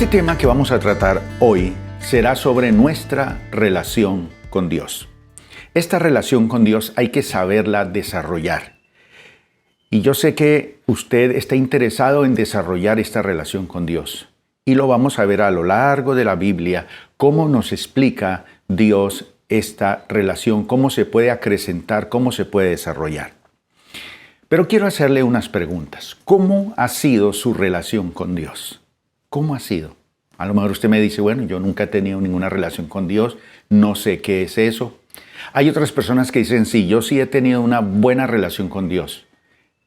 Este tema que vamos a tratar hoy será sobre nuestra relación con Dios. Esta relación con Dios hay que saberla desarrollar. Y yo sé que usted está interesado en desarrollar esta relación con Dios. Y lo vamos a ver a lo largo de la Biblia, cómo nos explica Dios esta relación, cómo se puede acrecentar, cómo se puede desarrollar. Pero quiero hacerle unas preguntas. ¿Cómo ha sido su relación con Dios? ¿Cómo ha sido? A lo mejor usted me dice, bueno, yo nunca he tenido ninguna relación con Dios, no sé qué es eso. Hay otras personas que dicen, sí, yo sí he tenido una buena relación con Dios.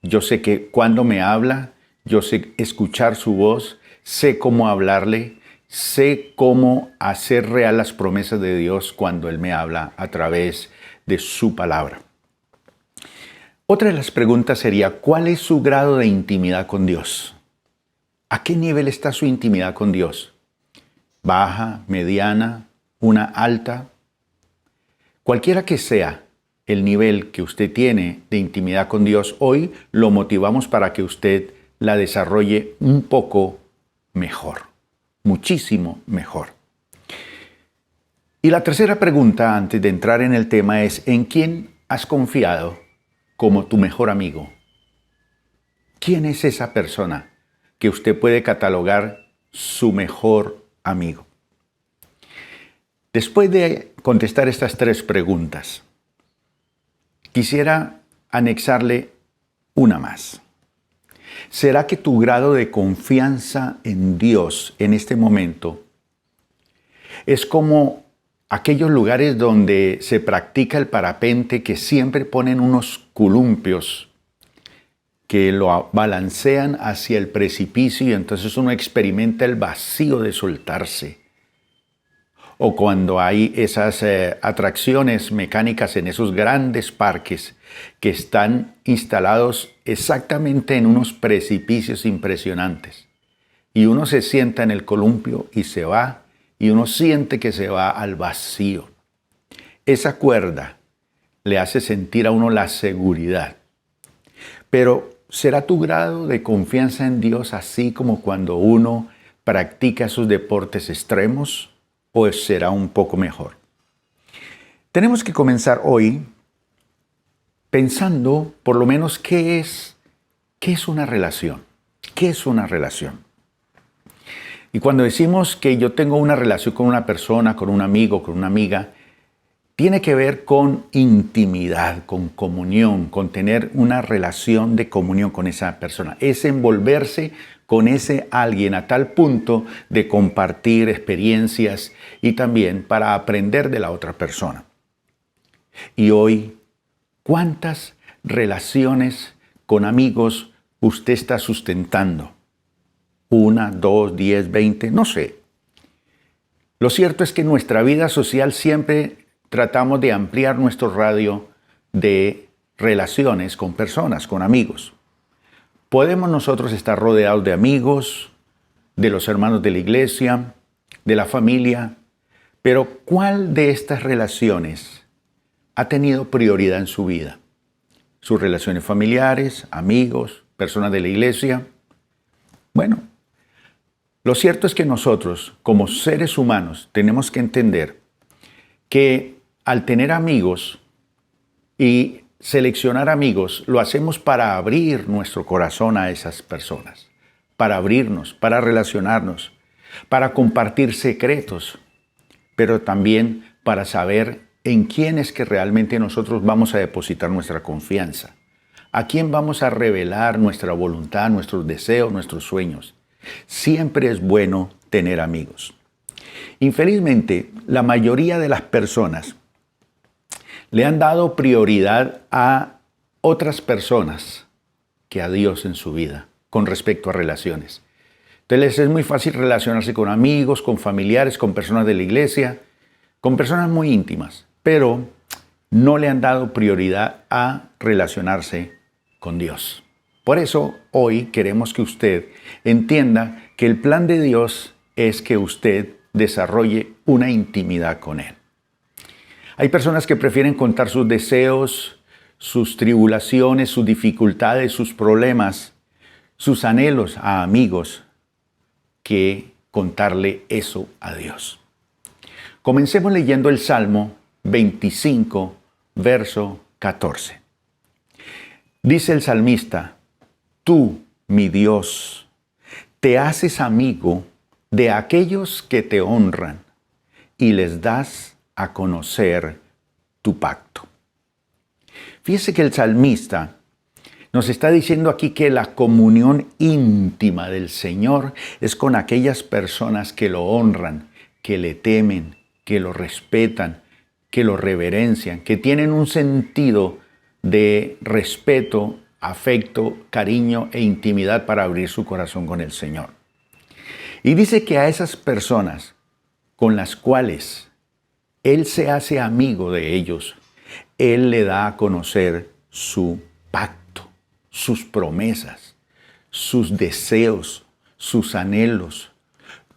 Yo sé que cuando me habla, yo sé escuchar su voz, sé cómo hablarle, sé cómo hacer real las promesas de Dios cuando Él me habla a través de su palabra. Otra de las preguntas sería, ¿cuál es su grado de intimidad con Dios? ¿A qué nivel está su intimidad con Dios? ¿Baja, mediana, una alta? Cualquiera que sea el nivel que usted tiene de intimidad con Dios, hoy lo motivamos para que usted la desarrolle un poco mejor, muchísimo mejor. Y la tercera pregunta, antes de entrar en el tema, es ¿en quién has confiado como tu mejor amigo? ¿Quién es esa persona que usted puede catalogar su mejor amigo? Después de contestar estas tres preguntas, quisiera anexarle una más. ¿Será que tu grado de confianza en Dios en este momento es como aquellos lugares donde se practica el parapente que siempre ponen unos columpios que lo balancean hacia el precipicio y entonces uno experimenta el vacío de soltarse? O cuando hay esas atracciones mecánicas en esos grandes parques que están instalados exactamente en unos precipicios impresionantes. Y uno se sienta en el columpio y se va, y uno siente que se va al vacío. Esa cuerda le hace sentir a uno la seguridad. Pero ¿será tu grado de confianza en Dios así como cuando uno practica esos deportes extremos? ¿O será un poco mejor? Tenemos que comenzar hoy pensando por lo menos qué es una relación. ¿Qué es una relación? Y cuando decimos que yo tengo una relación con una persona, con un amigo, con una amiga, tiene que ver con intimidad, con comunión, con tener una relación de comunión con esa persona. Es envolverse con ese alguien a tal punto de compartir experiencias y también para aprender de la otra persona. Y hoy, ¿cuántas relaciones con amigos usted está sustentando? 1, 2, 10, 20, no sé. Lo cierto es que en nuestra vida social siempre tratamos de ampliar nuestro radio de relaciones con personas, con amigos. Podemos nosotros estar rodeados de amigos, de los hermanos de la iglesia, de la familia, pero ¿cuál de estas relaciones ha tenido prioridad en su vida? ¿Sus relaciones familiares, amigos, personas de la iglesia? Bueno, lo cierto es que nosotros, como seres humanos, tenemos que entender que al tener amigos y seleccionar amigos, lo hacemos para abrir nuestro corazón a esas personas, para abrirnos, para relacionarnos, para compartir secretos, pero también para saber en quién es que realmente nosotros vamos a depositar nuestra confianza, a quién vamos a revelar nuestra voluntad, nuestros deseos, nuestros sueños. Siempre es bueno tener amigos. Infelizmente, la mayoría de las personas le han dado prioridad a otras personas que a Dios en su vida con respecto a relaciones. Entonces es muy fácil relacionarse con amigos, con familiares, con personas de la iglesia, con personas muy íntimas, pero no le han dado prioridad a relacionarse con Dios. Por eso hoy queremos que usted entienda que el plan de Dios es que usted desarrolle una intimidad con Él. Hay personas que prefieren contar sus deseos, sus tribulaciones, sus dificultades, sus problemas, sus anhelos a amigos que contarle eso a Dios. Comencemos leyendo el Salmo 25, verso 14. Dice el salmista: tú, mi Dios, te haces amigo de aquellos que te honran y les das a conocer tu pacto. Fíjese que el salmista nos está diciendo aquí que la comunión íntima del Señor es con aquellas personas que lo honran, que le temen, que lo respetan, que lo reverencian, que tienen un sentido de respeto, afecto, cariño e intimidad para abrir su corazón con el Señor. Y dice que a esas personas con las cuales Él se hace amigo de ellos, Él le da a conocer su pacto, sus promesas, sus deseos, sus anhelos,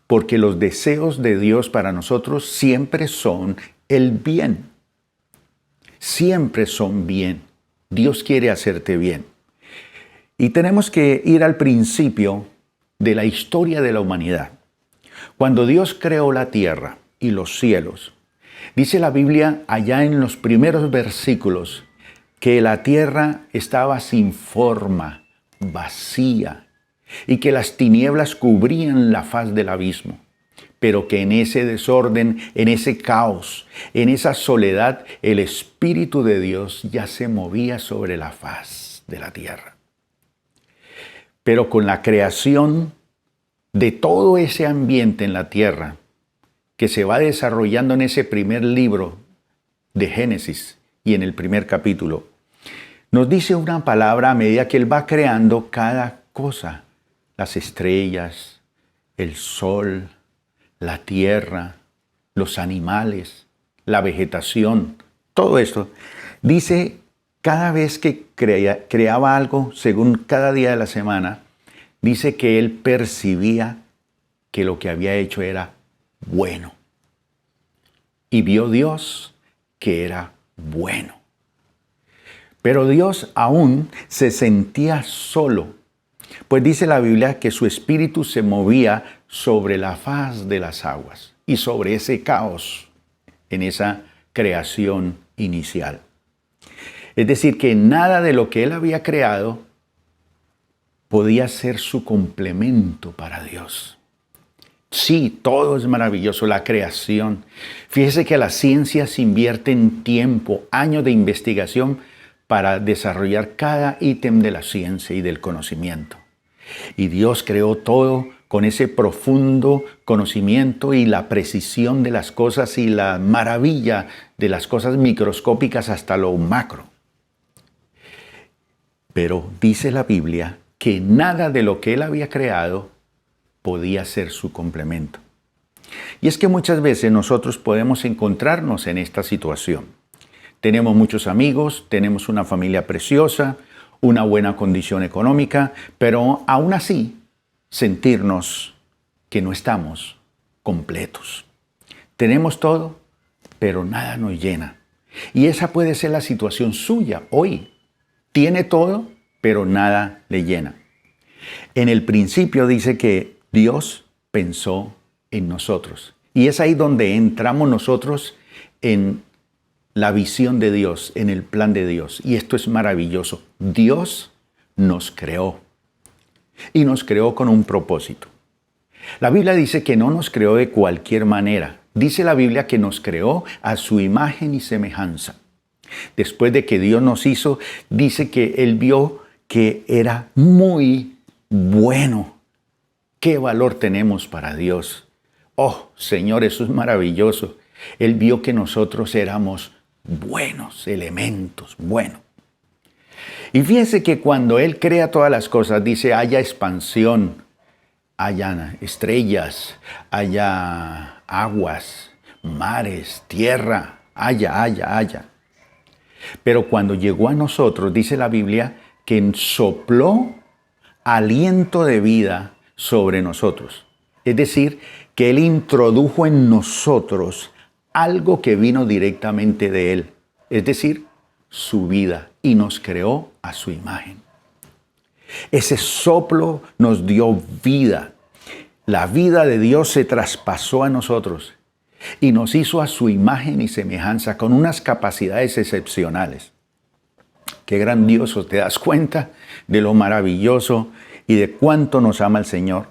porque los deseos de Dios para nosotros siempre son el bien. Siempre son bien. Dios quiere hacerte bien. Y tenemos que ir al principio de la historia de la humanidad. Cuando Dios creó la tierra y los cielos, dice la Biblia allá en los primeros versículos que la tierra estaba sin forma, vacía, y que las tinieblas cubrían la faz del abismo, pero que en ese desorden, en ese caos, en esa soledad, el Espíritu de Dios ya se movía sobre la faz de la tierra. Pero con la creación de todo ese ambiente en la tierra, que se va desarrollando en ese primer libro de Génesis y en el primer capítulo, nos dice una palabra a medida que Él va creando cada cosa. Las estrellas, el sol, la tierra, los animales, la vegetación, todo esto. Dice, cada vez que creaba algo, según cada día de la semana, dice que Él percibía que lo que había hecho era bueno. Y vio Dios que era bueno. Pero Dios aún se sentía solo. Pues dice la Biblia que su espíritu se movía sobre la faz de las aguas y sobre ese caos en esa creación inicial. Es decir, que nada de lo que Él había creado podía ser su complemento para Dios. Sí, todo es maravilloso, la creación. Fíjese que las ciencias invierten tiempo, años de investigación para desarrollar cada ítem de la ciencia y del conocimiento. Y Dios creó todo con ese profundo conocimiento y la precisión de las cosas y la maravilla de las cosas microscópicas hasta lo macro. Pero dice la Biblia que nada de lo que Él había creado podía ser su complemento. Y es que muchas veces nosotros podemos encontrarnos en esta situación. Tenemos muchos amigos, tenemos una familia preciosa, una buena condición económica, pero aún así sentirnos que no estamos completos. Tenemos todo, pero nada nos llena. Y esa puede ser la situación suya hoy. Tiene todo, pero nada le llena. En el principio dice que Dios pensó en nosotros. Y es ahí donde entramos nosotros en la visión de Dios, en el plan de Dios. Y esto es maravilloso. Dios nos creó. Y nos creó con un propósito. La Biblia dice que no nos creó de cualquier manera. Dice la Biblia que nos creó a su imagen y semejanza. Después de que Dios nos hizo, dice que Él vio que era muy bueno. ¿Qué valor tenemos para Dios? Oh, Señor, eso es maravilloso. Él vio que nosotros éramos buenos elementos, bueno. Y fíjense que cuando Él crea todas las cosas, dice, haya expansión, haya estrellas, haya aguas, mares, tierra, haya. Pero cuando llegó a nosotros, dice la Biblia, que sopló aliento de vida sobre nosotros. Es decir, que Él introdujo en nosotros algo que vino directamente de Él. Es decir, su vida, y nos creó a su imagen. Ese soplo nos dio vida. La vida de Dios se traspasó a nosotros y nos hizo a su imagen y semejanza con unas capacidades excepcionales. Qué grandioso, ¿te das cuenta de lo maravilloso y de cuánto nos ama el Señor?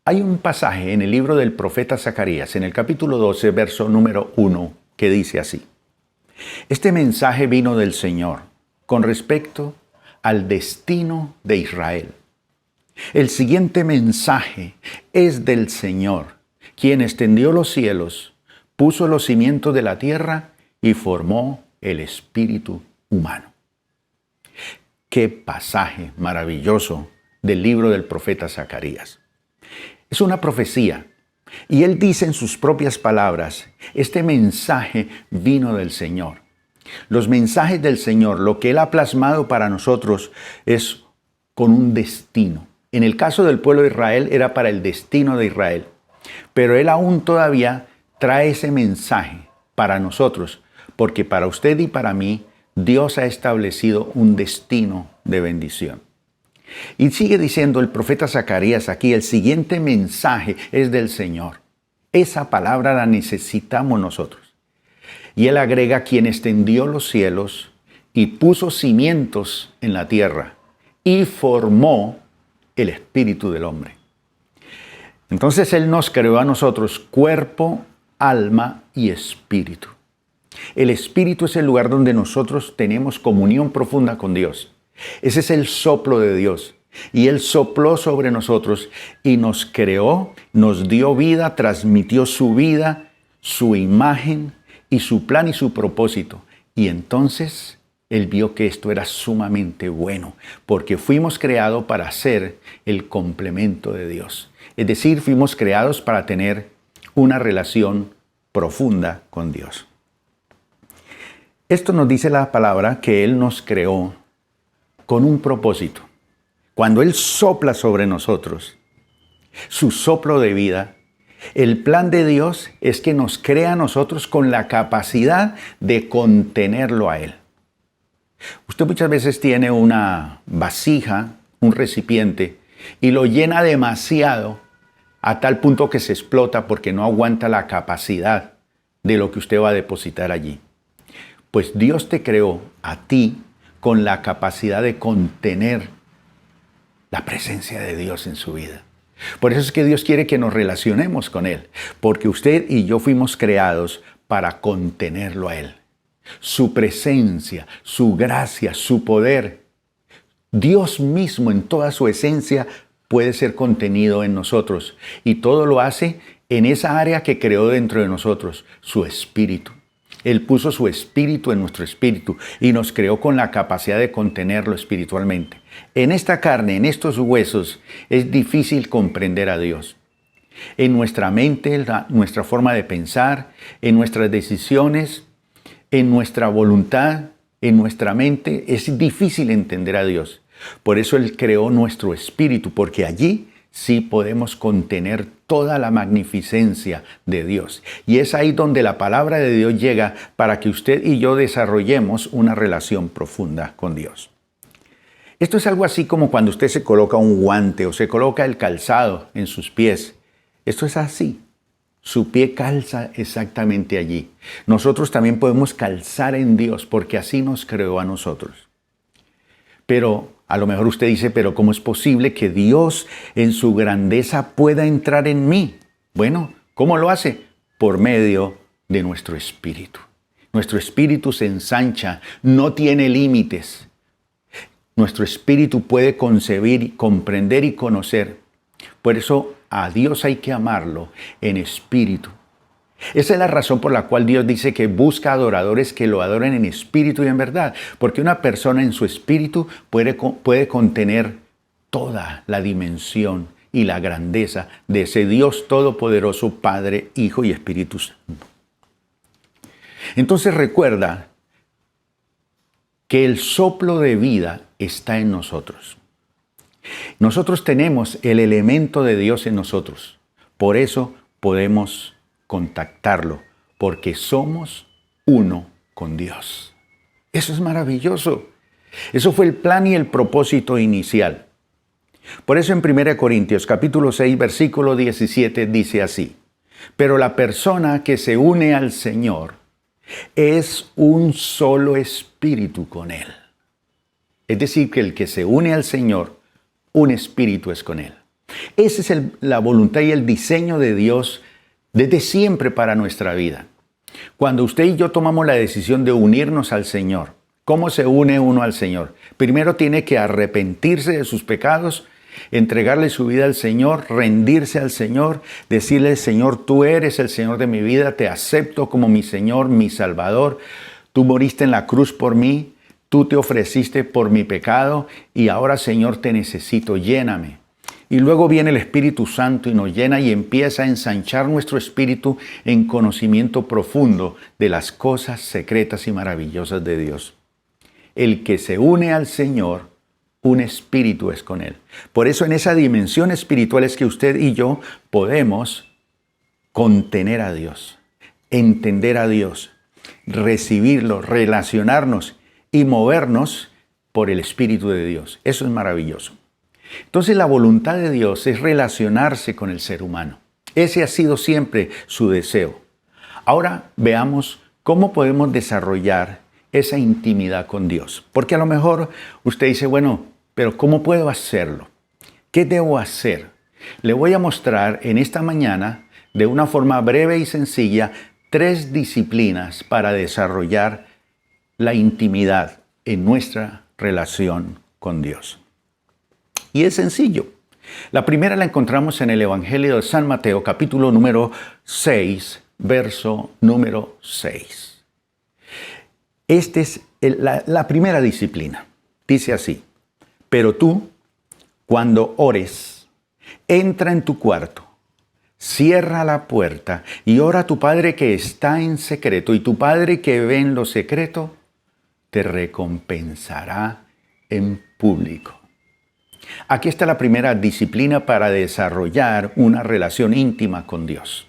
Hay un pasaje en el libro del profeta Zacarías, en el capítulo 12, verso número 1, que dice así: Este mensaje vino del Señor con respecto al destino de Israel. El siguiente mensaje es del Señor, quien extendió los cielos, puso los cimientos de la tierra y formó el espíritu humano. Qué pasaje maravilloso del libro del profeta Zacarías. Es una profecía y él dice en sus propias palabras, este mensaje vino del Señor. Los mensajes del Señor, lo que él ha plasmado para nosotros es con un destino. En el caso del pueblo de Israel era para el destino de Israel, pero él aún todavía trae ese mensaje para nosotros, porque para usted y para mí Dios ha establecido un destino de bendición. Y sigue diciendo el profeta Zacarías aquí, el siguiente mensaje es del Señor. Esa palabra la necesitamos nosotros. Y él agrega, quien extendió los cielos y puso cimientos en la tierra y formó el espíritu del hombre. Entonces él nos creó a nosotros cuerpo, alma y espíritu. El espíritu es el lugar donde nosotros tenemos comunión profunda con Dios. Ese es el soplo de Dios. Y él sopló sobre nosotros y nos creó, nos dio vida, transmitió su vida, su imagen y su plan y su propósito. Y entonces él vio que esto era sumamente bueno, porque fuimos creados para ser el complemento de Dios. Es decir, fuimos creados para tener una relación profunda con Dios. Esto nos dice la palabra que él nos creó con un propósito. Cuando él sopla sobre nosotros su soplo de vida, el plan de Dios es que nos crea a nosotros con la capacidad de contenerlo a él. Usted muchas veces tiene una vasija, un recipiente, y lo llena demasiado a tal punto que se explota porque no aguanta la capacidad de lo que usted va a depositar allí. Pues Dios te creó a ti con la capacidad de contener la presencia de Dios en su vida. Por eso es que Dios quiere que nos relacionemos con Él, porque usted y yo fuimos creados para contenerlo a Él. Su presencia, su gracia, su poder, Dios mismo en toda su esencia puede ser contenido en nosotros. Y todo lo hace en esa área que creó dentro de nosotros, su espíritu. Él puso su espíritu en nuestro espíritu y nos creó con la capacidad de contenerlo espiritualmente. En esta carne, en estos huesos, es difícil comprender a Dios. En nuestra mente, nuestra forma de pensar, en nuestras decisiones, en nuestra voluntad, en nuestra mente, es difícil entender a Dios. Por eso Él creó nuestro espíritu, porque allí sí podemos contener toda la magnificencia de Dios. Y es ahí donde la palabra de Dios llega para que usted y yo desarrollemos una relación profunda con Dios. Esto es algo así como cuando usted se coloca un guante o se coloca el calzado en sus pies. Esto es así. Su pie calza exactamente allí. Nosotros también podemos calzar en Dios porque así nos creó a nosotros. Pero a lo mejor usted dice, pero ¿cómo es posible que Dios en su grandeza pueda entrar en mí? Bueno, ¿cómo lo hace? Por medio de nuestro espíritu. Nuestro espíritu se ensancha, no tiene límites. Nuestro espíritu puede concebir, comprender y conocer. Por eso a Dios hay que amarlo en espíritu. Esa es la razón por la cual Dios dice que busca adoradores que lo adoren en espíritu y en verdad. Porque una persona en su espíritu puede contener toda la dimensión y la grandeza de ese Dios todopoderoso, Padre, Hijo y Espíritu Santo. Entonces recuerda que el soplo de vida está en nosotros. Nosotros tenemos el elemento de Dios en nosotros. Por eso podemos contactarlo, porque somos uno con Dios. Eso es maravilloso. Eso fue el plan y el propósito inicial. Por eso en 1 Corintios capítulo 6, versículo 17 dice así: pero la persona que se une al Señor es un solo espíritu con Él. Es decir, que el que se une al Señor, un espíritu es con Él. Esa es la voluntad y el diseño de Dios desde siempre para nuestra vida. Cuando usted y yo tomamos la decisión de unirnos al Señor, ¿cómo se une uno al Señor? Primero tiene que arrepentirse de sus pecados, entregarle su vida al Señor, rendirse al Señor, decirle: Señor, tú eres el Señor de mi vida, te acepto como mi Señor, mi Salvador. Tú moriste en la cruz por mí, tú te ofreciste por mi pecado y ahora, Señor, te necesito, lléname. Y luego viene el Espíritu Santo y nos llena y empieza a ensanchar nuestro espíritu en conocimiento profundo de las cosas secretas y maravillosas de Dios. El que se une al Señor, un espíritu es con Él. Por eso en esa dimensión espiritual es que usted y yo podemos contener a Dios, entender a Dios, recibirlo, relacionarnos y movernos por el Espíritu de Dios. Eso es maravilloso. Entonces la voluntad de Dios es relacionarse con el ser humano. Ese ha sido siempre su deseo. Ahora veamos cómo podemos desarrollar esa intimidad con Dios. Porque a lo mejor usted dice: bueno, pero ¿cómo puedo hacerlo? ¿Qué debo hacer? Le voy a mostrar en esta mañana, de una forma breve y sencilla, 3 disciplinas para desarrollar la intimidad en nuestra relación con Dios. Y es sencillo. La primera la encontramos en el Evangelio de San Mateo, capítulo número 6, verso número 6. Esta es la primera disciplina. Dice así: pero tú, cuando ores, entra en tu cuarto, cierra la puerta y ora a tu Padre que está en secreto, y tu Padre que ve en lo secreto te recompensará en público. Aquí está la primera disciplina para desarrollar una relación íntima con Dios.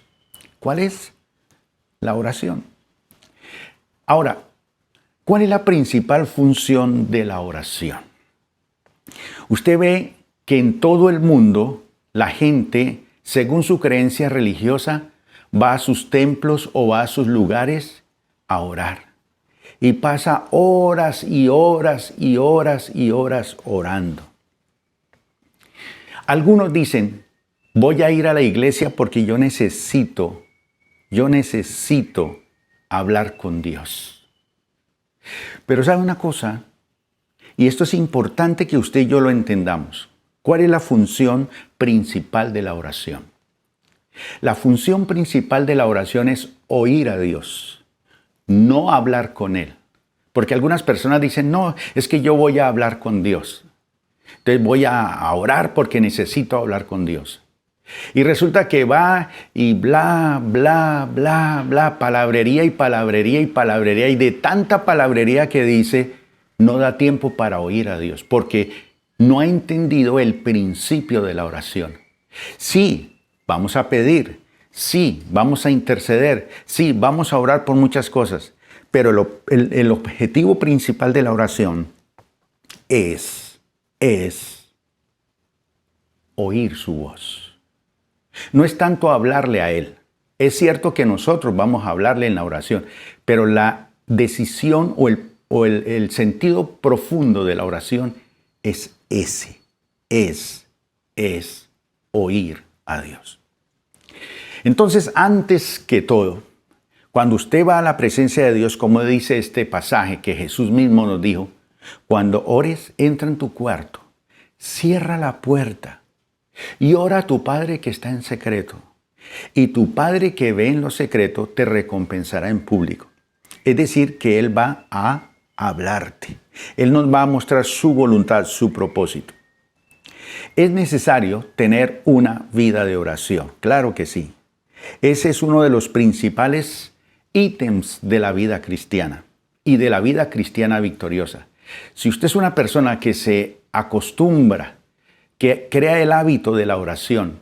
¿Cuál es? La oración. Ahora, ¿cuál es la principal función de la oración? Usted ve que en todo el mundo la gente, según su creencia religiosa, va a sus templos o va a sus lugares a orar. Y pasa horas y horas y horas y horas orando. Algunos dicen: voy a ir a la iglesia porque yo necesito hablar con Dios. Pero ¿sabe una cosa? Y esto es importante que usted y yo lo entendamos. ¿Cuál es la función principal de la oración? La función principal de la oración es oír a Dios, no hablar con Él. Porque algunas personas dicen: no, es que yo voy a hablar con Dios. Entonces voy a orar porque necesito hablar con Dios. Y resulta que va y bla, bla, bla, bla, palabrería y palabrería y palabrería. Y de tanta palabrería que dice, no da tiempo para oír a Dios, porque no ha entendido el principio de la oración. Sí, vamos a pedir. Sí, vamos a interceder. Sí, vamos a orar por muchas cosas. Pero el objetivo principal de la oración es oír su voz. No es tanto hablarle a Él. Es cierto que nosotros vamos a hablarle en la oración, pero la decisión o el sentido profundo de la oración es oír a Dios. Entonces, antes que todo, cuando usted va a la presencia de Dios, como dice este pasaje que Jesús mismo nos dijo, cuando ores, entra en tu cuarto, cierra la puerta y ora a tu Padre que está en secreto. Y tu Padre que ve en lo secreto te recompensará en público. Es decir, que Él va a hablarte. Él nos va a mostrar su voluntad, su propósito. ¿Es necesario tener una vida de oración? Claro que sí. Ese es uno de los principales ítems de la vida cristiana y de la vida cristiana victoriosa. Si usted es una persona que se acostumbra, que crea el hábito de la oración,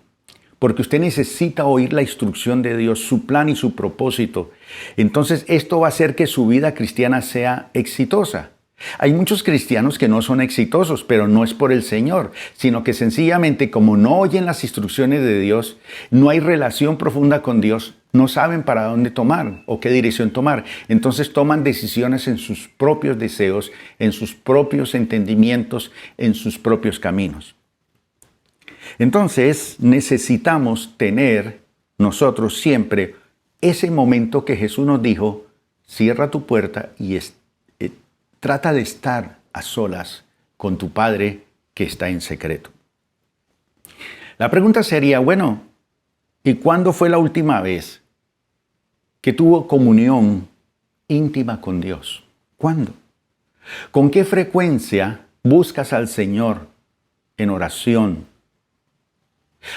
porque usted necesita oír la instrucción de Dios, su plan y su propósito, entonces esto va a hacer que su vida cristiana sea exitosa. Hay muchos cristianos que no son exitosos, pero no es por el Señor, sino que sencillamente como no oyen las instrucciones de Dios, no hay relación profunda con Dios, no saben para dónde tomar o qué dirección tomar. Entonces toman decisiones en sus propios deseos, en sus propios entendimientos, en sus propios caminos. Entonces necesitamos tener nosotros siempre ese momento que Jesús nos dijo, cierra tu puerta y trata de estar a solas con tu Padre que está en secreto. La pregunta sería, bueno, ¿y cuándo fue la última vez que tuvo comunión íntima con Dios? ¿Cuándo? ¿Con qué frecuencia buscas al Señor en oración?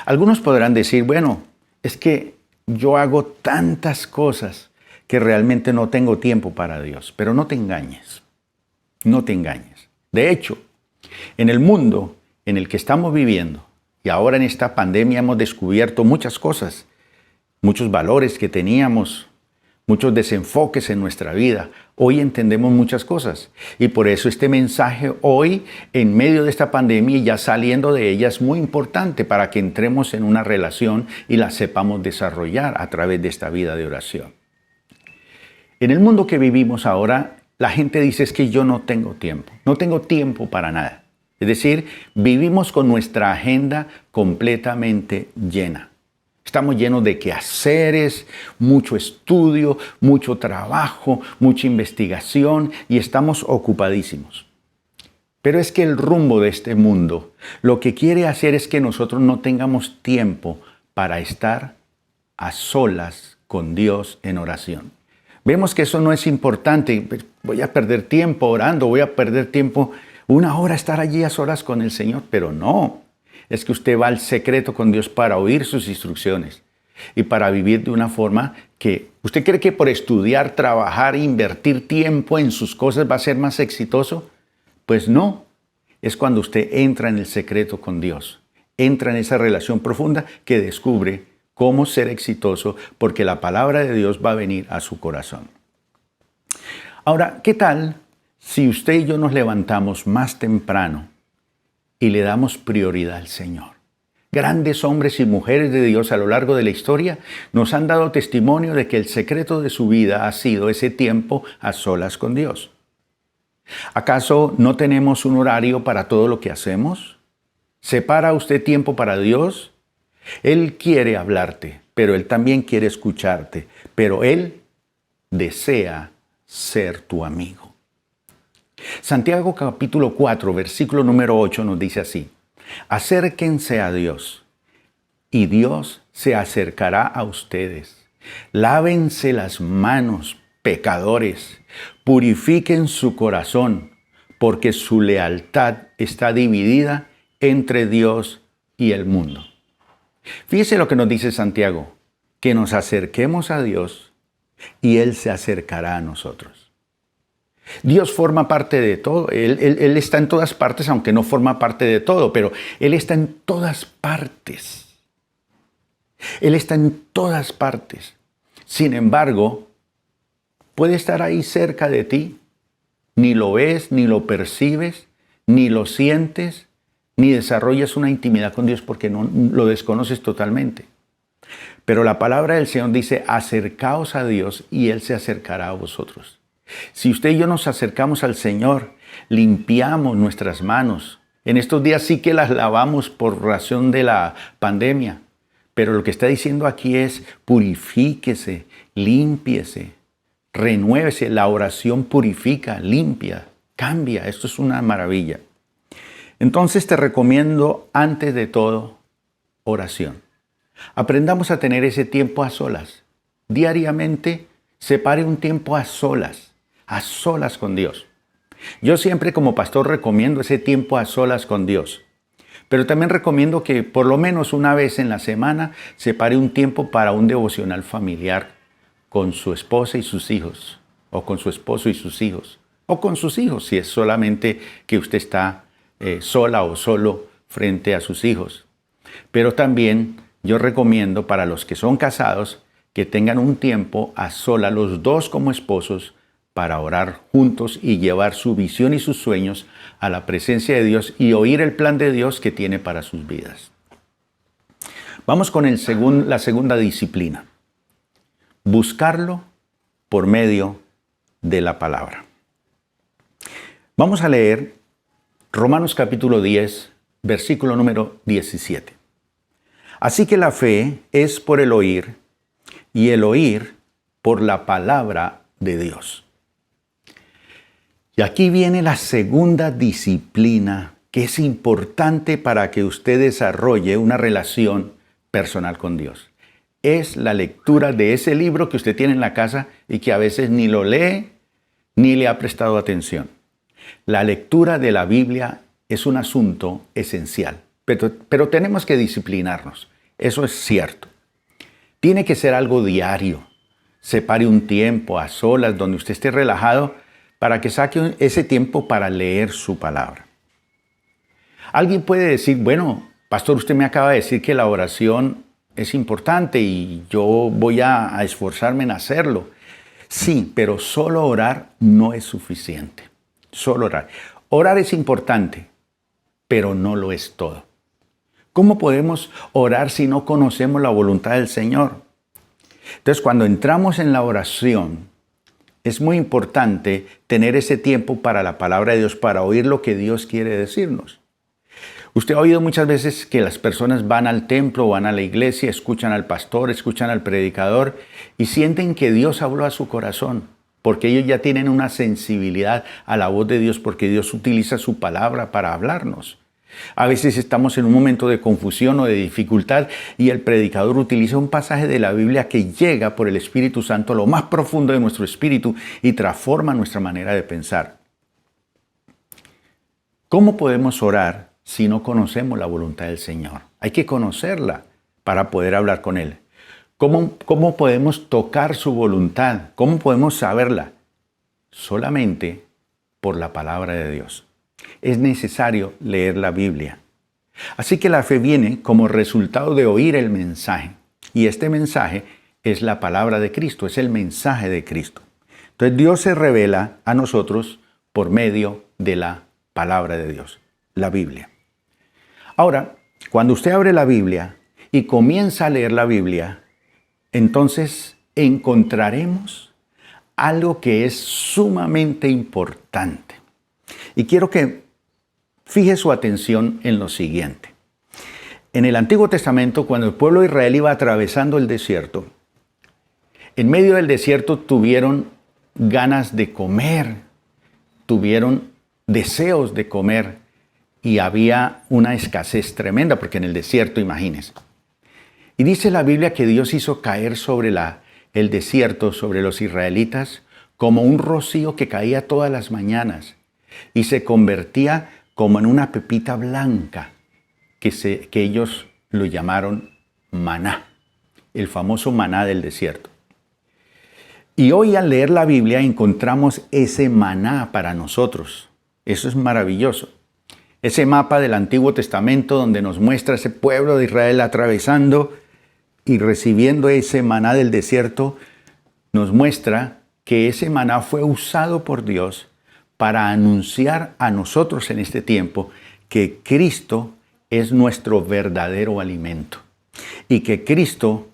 Algunos podrán decir, bueno, es que yo hago tantas cosas que realmente no tengo tiempo para Dios. Pero no te engañes, no te engañes. De hecho, en el mundo en el que estamos viviendo, y ahora en esta pandemia hemos descubierto muchas cosas, muchos valores que teníamos, muchos desenfoques en nuestra vida. Hoy entendemos muchas cosas y por eso este mensaje hoy, en medio de esta pandemia y ya saliendo de ella, es muy importante para que entremos en una relación y la sepamos desarrollar a través de esta vida de oración. En el mundo que vivimos ahora, la gente dice es que yo no tengo tiempo para nada. Es decir, vivimos con nuestra agenda completamente llena. Estamos llenos de quehaceres, mucho estudio, mucho trabajo, mucha investigación y estamos ocupadísimos. Pero es que el rumbo de este mundo lo que quiere hacer es que nosotros no tengamos tiempo para estar a solas con Dios en oración. Vemos que eso no es importante. Voy a perder tiempo orando, voy a perder tiempo, una hora estar allí a solas con el Señor, pero no. Es que usted va al secreto con Dios para oír sus instrucciones y para vivir de una forma que usted cree que por estudiar, trabajar, invertir tiempo en sus cosas va a ser más exitoso. Pues no, es cuando usted entra en el secreto con Dios, entra en esa relación profunda que descubre cómo ser exitoso porque la palabra de Dios va a venir a su corazón. Ahora, ¿qué tal si usted y yo nos levantamos más temprano y le damos prioridad al Señor? Grandes hombres y mujeres de Dios a lo largo de la historia nos han dado testimonio de que el secreto de su vida ha sido ese tiempo a solas con Dios. ¿Acaso no tenemos un horario para todo lo que hacemos? ¿Separa usted tiempo para Dios? Él quiere hablarte, pero Él también quiere escucharte, pero Él desea ser tu amigo. Santiago capítulo 4, versículo número 8 nos dice así: acérquense a Dios y Dios se acercará a ustedes. Lávense las manos, pecadores, purifiquen su corazón, porque su lealtad está dividida entre Dios y el mundo. Fíjese lo que nos dice Santiago, que nos acerquemos a Dios y Él se acercará a nosotros. Dios forma parte de todo. Él está en todas partes, aunque no forma parte de todo, pero Él está en todas partes. Él está en todas partes. Sin embargo, puede estar ahí cerca de ti. Ni lo ves, ni lo percibes, ni lo sientes, ni desarrollas una intimidad con Dios porque no lo desconoces totalmente. Pero la palabra del Señor dice, acercaos a Dios y Él se acercará a vosotros. Si usted y yo nos acercamos al Señor, limpiamos nuestras manos. En estos días sí que las lavamos por razón de la pandemia. Pero lo que está diciendo aquí es purifíquese, límpiese, renuévese. La oración purifica, limpia, cambia. Esto es una maravilla. Entonces te recomiendo, antes de todo, oración. Aprendamos a tener ese tiempo a solas. Diariamente, separe un tiempo a solas con Dios. Yo siempre como pastor recomiendo ese tiempo a solas con Dios. Pero también recomiendo que por lo menos una vez en la semana separe un tiempo para un devocional familiar con su esposa y sus hijos, o con su esposo y sus hijos, o con sus hijos, si es solamente que usted está sola o solo frente a sus hijos. Pero también yo recomiendo para los que son casados que tengan un tiempo a solas, los dos como esposos, para orar juntos y llevar su visión y sus sueños a la presencia de Dios y oír el plan de Dios que tiene para sus vidas. Vamos con la segunda disciplina. Buscarlo por medio de la palabra. Vamos a leer Romanos capítulo 10, versículo número 17. Así que la fe es por el oír y el oír por la palabra de Dios. Y aquí viene la segunda disciplina que es importante para que usted desarrolle una relación personal con Dios. Es la lectura de ese libro que usted tiene en la casa y que a veces ni lo lee ni le ha prestado atención. La lectura de la Biblia es un asunto esencial, pero tenemos que disciplinarnos. Eso es cierto. Tiene que ser algo diario. Separe un tiempo a solas donde usted esté relajado para que saque ese tiempo para leer su palabra. Alguien puede decir, bueno, pastor, usted me acaba de decir que la oración es importante y yo voy a esforzarme en hacerlo. Sí, pero solo orar no es suficiente. Solo orar. Orar es importante, pero no lo es todo. ¿Cómo podemos orar si no conocemos la voluntad del Señor? Entonces, cuando entramos en la oración, es muy importante tener ese tiempo para la palabra de Dios, para oír lo que Dios quiere decirnos. Usted ha oído muchas veces que las personas van al templo, van a la iglesia, escuchan al pastor, escuchan al predicador y sienten que Dios habló a su corazón, porque ellos ya tienen una sensibilidad a la voz de Dios, porque Dios utiliza su palabra para hablarnos. A veces estamos en un momento de confusión o de dificultad y el predicador utiliza un pasaje de la Biblia que llega por el Espíritu Santo a lo más profundo de nuestro espíritu y transforma nuestra manera de pensar. ¿Cómo podemos orar si no conocemos la voluntad del Señor? Hay que conocerla para poder hablar con Él. ¿Cómo podemos tocar su voluntad? ¿Cómo podemos saberla? Solamente por la palabra de Dios. Es necesario leer la Biblia. Así que la fe viene como resultado de oír el mensaje. Y este mensaje es la palabra de Cristo, es el mensaje de Cristo. Entonces Dios se revela a nosotros por medio de la palabra de Dios, la Biblia. Ahora, cuando usted abre la Biblia y comienza a leer la Biblia, entonces encontraremos algo que es sumamente importante. Y quiero que fije su atención en lo siguiente. En el Antiguo Testamento, cuando el pueblo de Israel iba atravesando el desierto, en medio del desierto tuvieron ganas de comer, tuvieron deseos de comer y había una escasez tremenda, porque en el desierto, imagínense. Y dice la Biblia que Dios hizo caer sobre el desierto, sobre los israelitas, como un rocío que caía todas las mañanas y se convertía como en una pepita blanca que ellos lo llamaron maná, el famoso maná del desierto. Y hoy al leer la Biblia encontramos ese maná para nosotros. Eso es maravilloso. Ese mapa del Antiguo Testamento donde nos muestra ese pueblo de Israel atravesando y recibiendo ese maná del desierto, nos muestra que ese maná fue usado por Dios para anunciar a nosotros en este tiempo que Cristo es nuestro verdadero alimento y que Cristo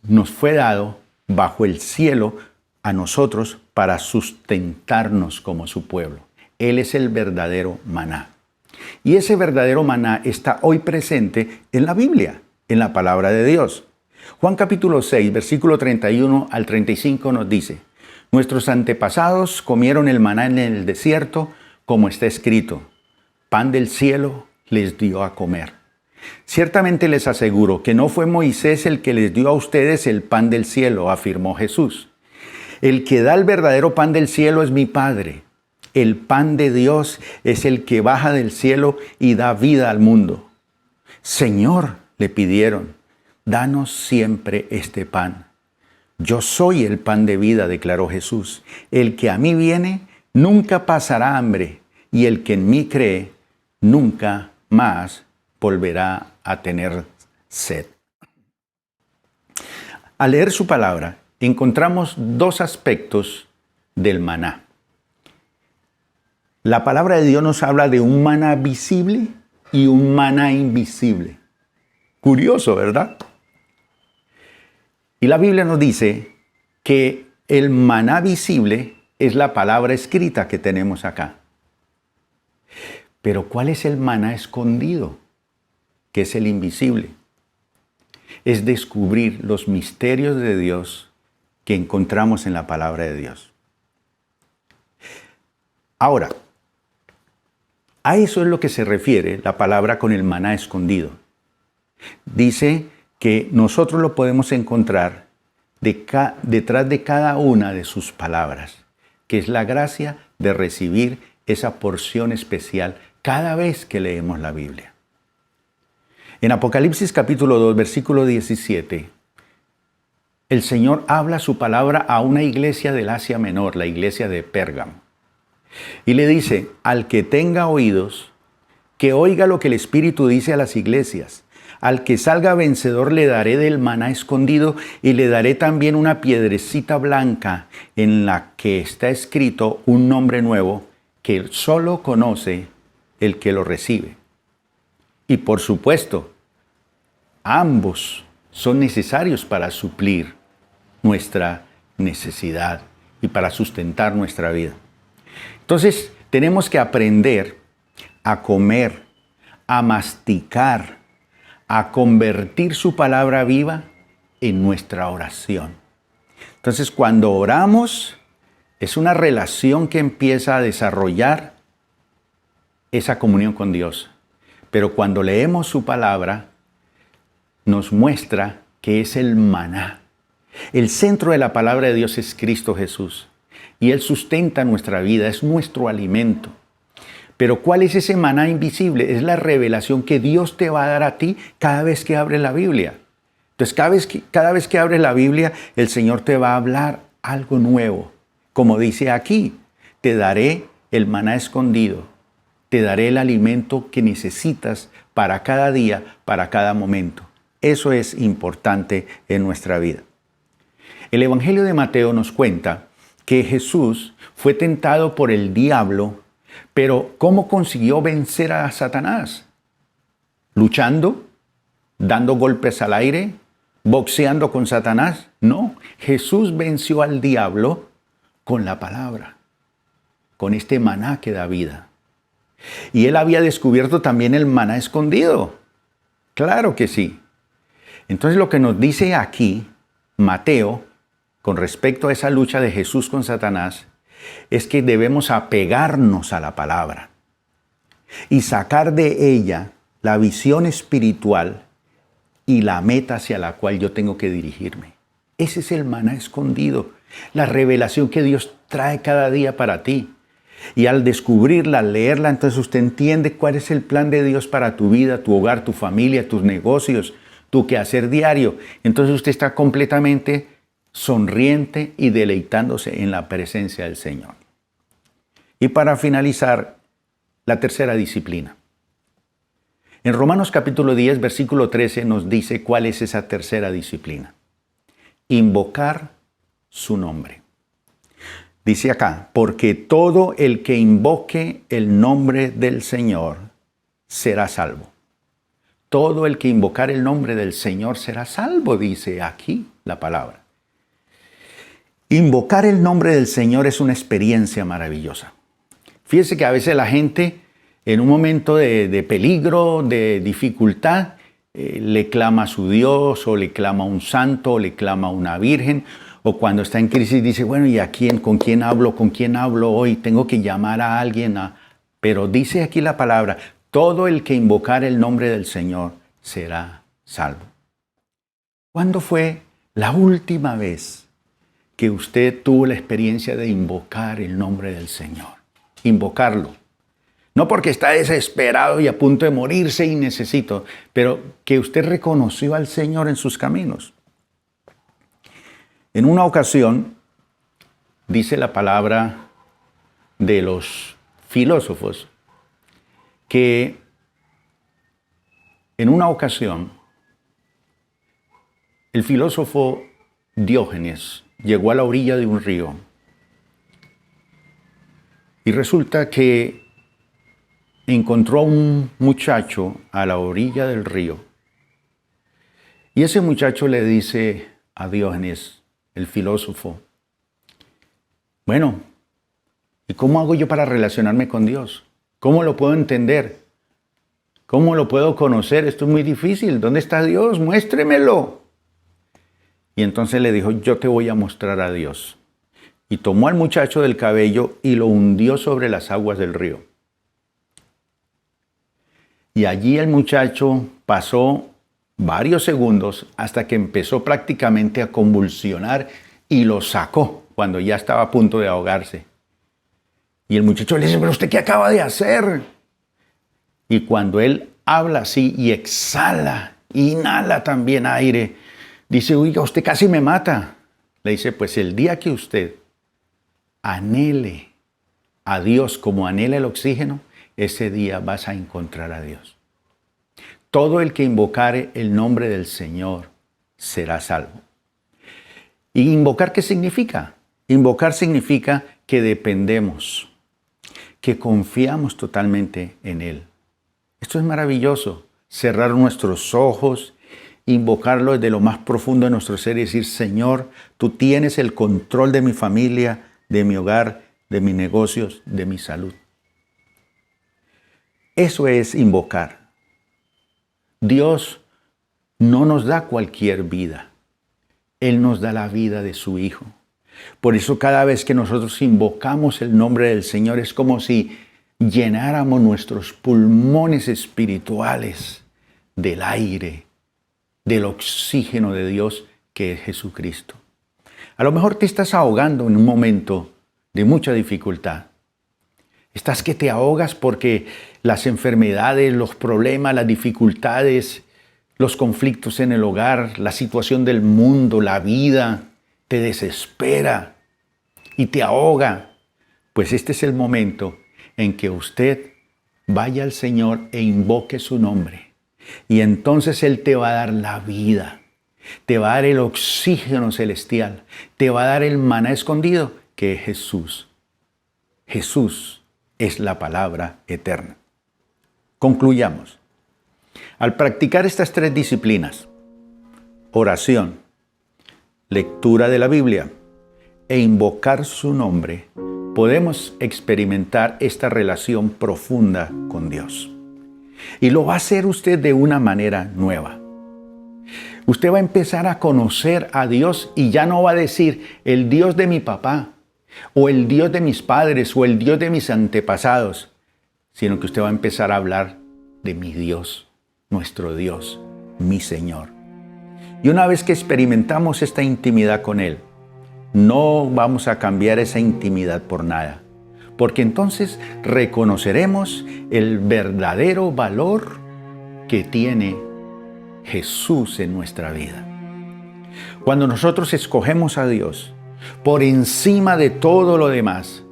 nos fue dado bajo el cielo a nosotros para sustentarnos como su pueblo. Él es el verdadero maná. Y ese verdadero maná está hoy presente en la Biblia, en la palabra de Dios. Juan capítulo 6, versículo 31 al 35 nos dice: nuestros antepasados comieron el maná en el desierto, como está escrito: pan del cielo les dio a comer. Ciertamente les aseguro que no fue Moisés el que les dio a ustedes el pan del cielo, afirmó Jesús. El que da el verdadero pan del cielo es mi Padre. El pan de Dios es el que baja del cielo y da vida al mundo. Señor, le pidieron, danos siempre este pan. Yo soy el pan de vida, declaró Jesús. El que a mí viene nunca pasará hambre, y el que en mí cree nunca más volverá a tener sed. Al leer su palabra, encontramos dos aspectos del maná. La palabra de Dios nos habla de un maná visible y un maná invisible. Curioso, ¿verdad? Y la Biblia nos dice que el maná visible es la palabra escrita que tenemos acá. Pero ¿cuál es el maná escondido? Que es el invisible. Es descubrir los misterios de Dios que encontramos en la palabra de Dios. Ahora, a eso es lo que se refiere la palabra con el maná escondido. Dice que nosotros lo podemos encontrar detrás de cada una de sus palabras, que es la gracia de recibir esa porción especial cada vez que leemos la Biblia. En Apocalipsis capítulo 2, versículo 17, el Señor habla su palabra a una iglesia del Asia Menor, la iglesia de Pérgamo. Y le dice, al que tenga oídos, que oiga lo que el Espíritu dice a las iglesias. Al que salga vencedor le daré del maná escondido y le daré también una piedrecita blanca en la que está escrito un nombre nuevo que solo conoce el que lo recibe. Y por supuesto, ambos son necesarios para suplir nuestra necesidad y para sustentar nuestra vida. Entonces, tenemos que aprender a comer, a masticar, a convertir su palabra viva en nuestra oración. Entonces, cuando oramos, es una relación que empieza a desarrollar esa comunión con Dios. Pero cuando leemos su palabra, nos muestra que es el maná. El centro de la palabra de Dios es Cristo Jesús. Y Él sustenta nuestra vida, es nuestro alimento. Pero ¿cuál es ese maná invisible? Es la revelación que Dios te va a dar a ti cada vez que abres la Biblia. Entonces, cada vez que abres la Biblia, el Señor te va a hablar algo nuevo. Como dice aquí, te daré el maná escondido. Te daré el alimento que necesitas para cada día, para cada momento. Eso es importante en nuestra vida. El Evangelio de Mateo nos cuenta que Jesús fue tentado por el diablo, pero ¿cómo consiguió vencer a Satanás? ¿Luchando? ¿Dando golpes al aire? ¿Boxeando con Satanás? No, Jesús venció al diablo con la palabra, con este maná que da vida. Y él había descubierto también el maná escondido. Claro que sí. Entonces lo que nos dice aquí Mateo, con respecto a esa lucha de Jesús con Satanás, es que debemos apegarnos a la palabra y sacar de ella la visión espiritual y la meta hacia la cual yo tengo que dirigirme. Ese es el maná escondido, la revelación que Dios trae cada día para ti. Y al descubrirla, al leerla, entonces usted entiende cuál es el plan de Dios para tu vida, tu hogar, tu familia, tus negocios, tu quehacer diario. Entonces usted está completamente sonriente y deleitándose en la presencia del Señor. Y para finalizar, la tercera disciplina. En Romanos capítulo 10, versículo 13 nos dice cuál es esa tercera disciplina. Invocar su nombre. Dice acá, porque todo el que invoque el nombre del Señor será salvo. Todo el que invocar el nombre del Señor será salvo, dice aquí la palabra. Invocar el nombre del Señor es una experiencia maravillosa. Fíjese que a veces la gente en un momento de peligro, de dificultad, le clama a su Dios, o le clama a un santo, o le clama a una virgen, o cuando está en crisis dice, bueno, ¿y a quién? ¿Con quién hablo? ¿Con quién hablo hoy? Tengo que llamar a alguien. Pero dice aquí la palabra, todo el que invocar el nombre del Señor será salvo. ¿Cuándo fue la última vez que usted tuvo la experiencia de invocar el nombre del Señor? Invocarlo. No porque está desesperado y a punto de morirse y necesito, pero que usted reconoció al Señor en sus caminos. En una ocasión, dice la palabra de los filósofos, que en una ocasión el filósofo Diógenes llegó a la orilla de un río Y resulta que encontró a un muchacho a la orilla del río. Y ese muchacho le dice a Diógenes, el filósofo, bueno, ¿y cómo hago yo para relacionarme con Dios? ¿Cómo lo puedo entender? ¿Cómo lo puedo conocer? Esto es muy difícil. ¿Dónde está Dios? Muéstremelo. Y entonces le dijo, yo te voy a mostrar a Dios. Y tomó al muchacho del cabello y lo hundió sobre las aguas del río. Y allí el muchacho pasó varios segundos hasta que empezó prácticamente a convulsionar y lo sacó cuando ya estaba a punto de ahogarse. Y el muchacho le dice, ¿pero usted qué acaba de hacer? Y cuando él habla así y exhala, inhala también aire, dice, oiga, usted casi me mata. Le dice, pues el día que usted anhele a Dios como anhela el oxígeno, ese día vas a encontrar a Dios. Todo el que invocare el nombre del Señor será salvo. ¿Y invocar qué significa? Invocar significa que dependemos, que confiamos totalmente en Él. Esto es maravilloso, cerrar nuestros ojos, invocarlo desde lo más profundo de nuestro ser y decir, Señor, tú tienes el control de mi familia, de mi hogar, de mis negocios, de mi salud. Eso es invocar. Dios no nos da cualquier vida. Él nos da la vida de su Hijo. Por eso cada vez que nosotros invocamos el nombre del Señor es como si llenáramos nuestros pulmones espirituales del aire, del oxígeno de Dios que es Jesucristo. A lo mejor te estás ahogando en un momento de mucha dificultad. Estás que te ahogas porque las enfermedades, los problemas, las dificultades, los conflictos en el hogar, la situación del mundo, la vida, te desespera y te ahoga. Pues este es el momento en que usted vaya al Señor e invoque su nombre. Y entonces Él te va a dar la vida, te va a dar el oxígeno celestial, te va a dar el maná escondido, que es Jesús. Jesús es la palabra eterna. Concluyamos. Al practicar estas tres disciplinas, oración, lectura de la Biblia e invocar su nombre, podemos experimentar esta relación profunda con Dios. Y lo va a hacer usted de una manera nueva. Usted va a empezar a conocer a Dios y ya no va a decir el Dios de mi papá, o el Dios de mis padres, o el Dios de mis antepasados, sino que usted va a empezar a hablar de mi Dios, nuestro Dios, mi Señor. Y una vez que experimentamos esta intimidad con Él, no vamos a cambiar esa intimidad por nada, porque entonces reconoceremos el verdadero valor que tiene Jesús en nuestra vida. Cuando nosotros escogemos a Dios por encima de todo lo demás,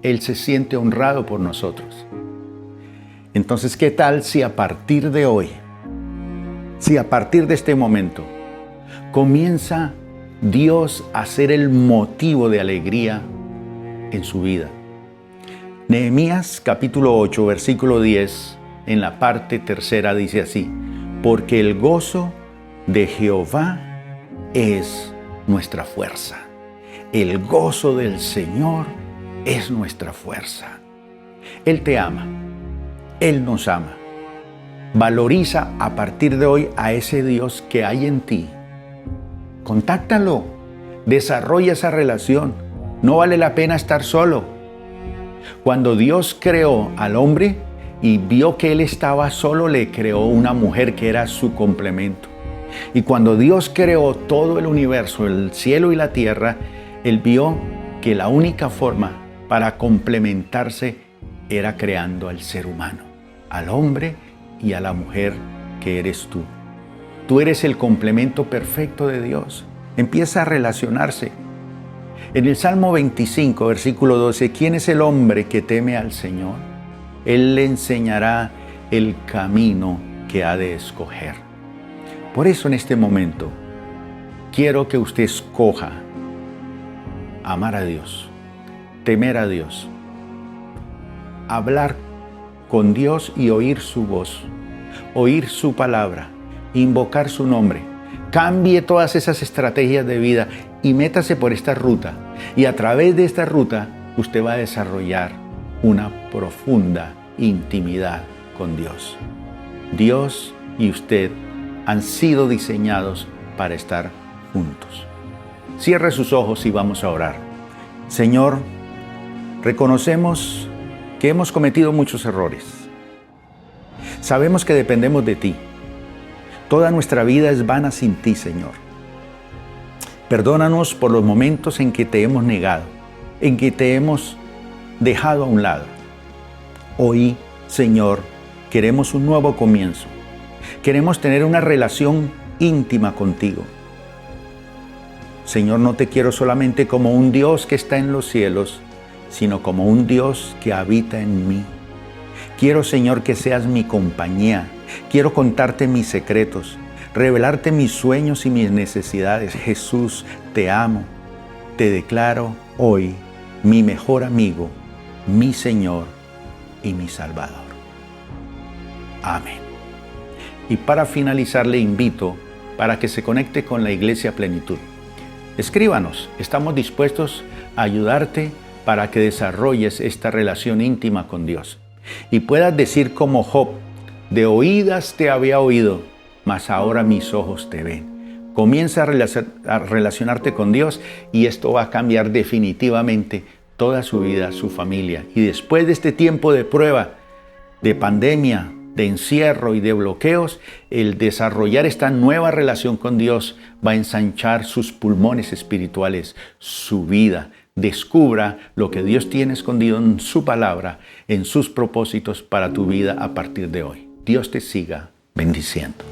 Él se siente honrado por nosotros. Entonces, ¿qué tal si a partir de hoy, si a partir de este momento, comienza Dios a ser el motivo de alegría en su vida? Nehemías capítulo 8, versículo 10, en la parte tercera dice así, porque el gozo de Jehová es nuestra fuerza. El gozo del Señor es nuestra fuerza. Él te ama. Él nos ama. Valoriza a partir de hoy a ese Dios que hay en ti. Contáctalo. Desarrolla esa relación. No vale la pena estar solo. Cuando Dios creó al hombre y vio que él estaba solo, le creó una mujer que era su complemento. Y cuando Dios creó todo el universo, el cielo y la tierra, Él vio que la única forma para complementarse era creando al ser humano, al hombre y a la mujer que eres tú. Tú eres el complemento perfecto de Dios. Empieza a relacionarse. En el Salmo 25, versículo 12, ¿quién es el hombre que teme al Señor? Él le enseñará el camino que ha de escoger. Por eso en este momento quiero que usted escoja amar a Dios, temer a Dios, hablar con Dios y oír su voz, oír su palabra, invocar su nombre. Cambie todas esas estrategias de vida y métase por esta ruta. Y a través de esta ruta usted va a desarrollar una profunda intimidad con Dios. Dios y usted han sido diseñados para estar juntos. Cierre sus ojos y vamos a orar. Señor, reconocemos que hemos cometido muchos errores. Sabemos que dependemos de ti. Toda nuestra vida es vana sin ti, Señor. Perdónanos por los momentos en que te hemos negado, en que te hemos dejado a un lado. Hoy, Señor, queremos un nuevo comienzo. Queremos tener una relación íntima contigo. Señor, no te quiero solamente como un Dios que está en los cielos, sino como un Dios que habita en mí. Quiero, Señor, que seas mi compañía. Quiero contarte mis secretos, revelarte mis sueños y mis necesidades. Jesús, te amo. Te declaro hoy mi mejor amigo, mi Señor y mi Salvador. Amén. Y para finalizar, le invito para que se conecte con la Iglesia Plenitud. Escríbanos, estamos dispuestos a ayudarte para que desarrolles esta relación íntima con Dios y puedas decir como Job: de oídas te había oído, mas ahora mis ojos te ven. Comienza a relacionarte con Dios y esto va a cambiar definitivamente toda su vida, su familia. Y después de este tiempo de prueba, de pandemia, de encierro y de bloqueos, el desarrollar esta nueva relación con Dios va a ensanchar sus pulmones espirituales, su vida. Descubra lo que Dios tiene escondido en su palabra, en sus propósitos para tu vida a partir de hoy. Dios te siga bendiciendo.